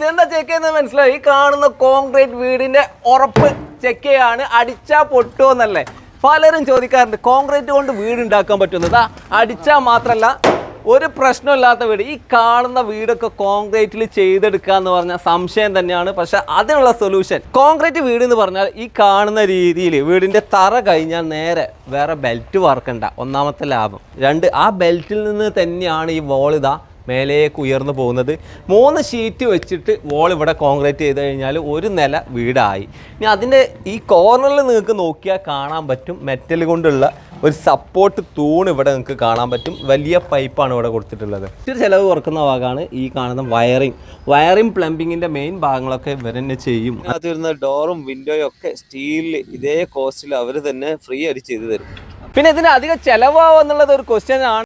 ഇതെന്താ ചെക്ക് ചെയ്യുന്നത് മനസ്സിലായി? ഈ കാണുന്ന കോൺക്രീറ്റ് വീടിന്റെ ഉറപ്പ് ചെക്ക് ചെയ്യാണ്. അടിച്ചാ പൊട്ടുമോ എന്നല്ലേ പലരും ചോദിക്കാറുണ്ട്. കോൺക്രീറ്റ് കൊണ്ട് വീട് ഉണ്ടാക്കാൻ പറ്റുന്നത് അടിച്ചാൽ മാത്രമല്ല ഒരു പ്രശ്നമില്ലാത്ത വീട്. ഈ കാണുന്ന വീടൊക്കെ കോൺക്രീറ്റിൽ ചെയ്തെടുക്കുക എന്ന് പറഞ്ഞാൽ സംശയം തന്നെയാണ്. പക്ഷെ അതിനുള്ള സൊല്യൂഷൻ കോൺക്രീറ്റ് വീട് എന്ന് പറഞ്ഞാൽ ഈ കാണുന്ന രീതിയിൽ വീടിൻ്റെ തറ കഴിഞ്ഞാൽ നേരെ വേറെ ബെൽറ്റ് വാർക്കണ്ട. ഒന്നാമത്തെ ലാഭം. രണ്ട്, ആ ബെൽറ്റിൽ നിന്ന് തന്നെയാണ് ഈ വോൾ ഇതാ മേലേക്ക് ഉയർന്നു പോകുന്നത്. 3 ഷീറ്റ് വെച്ചിട്ട് വോൾ ഇവിടെ കോൺക്രീറ്റ് ചെയ്ത് കഴിഞ്ഞാൽ ഒരു നില വീടായി. ഇനി അതിൻ്റെ ഈ കോർണറിൽ നിങ്ങൾക്ക് നോക്കിയാൽ കാണാൻ പറ്റും മെറ്റൽ കൊണ്ടുള്ള ഒരു സപ്പോർട്ട് തൂണ് ഇവിടെ നിങ്ങൾക്ക് കാണാൻ പറ്റും. വലിയ പൈപ്പാണ് ഇവിടെ കൊടുത്തിട്ടുള്ളത്. ഇത്തിരി ചിലവ് കുറക്കുന്ന ഭാഗമാണ് ഈ കാണുന്ന വയറിംഗ് പ്ലംബിങ്ങിൻ്റെ മെയിൻ ഭാഗങ്ങളൊക്കെ ഇവർ തന്നെ ചെയ്യും. അത് വരുന്ന ഡോറും വിൻഡോയും ഒക്കെ സ്റ്റീലിൽ ഇതേ കോസ്റ്റിൽ അവർ തന്നെ ഫ്രീ ആയിട്ട് ചെയ്തു തരും. പിന്നെ ഇതിന് അധികം ചിലവാകുക എന്നുള്ളത് ഒരു ക്വസ്റ്റ്യൻ ആണ്.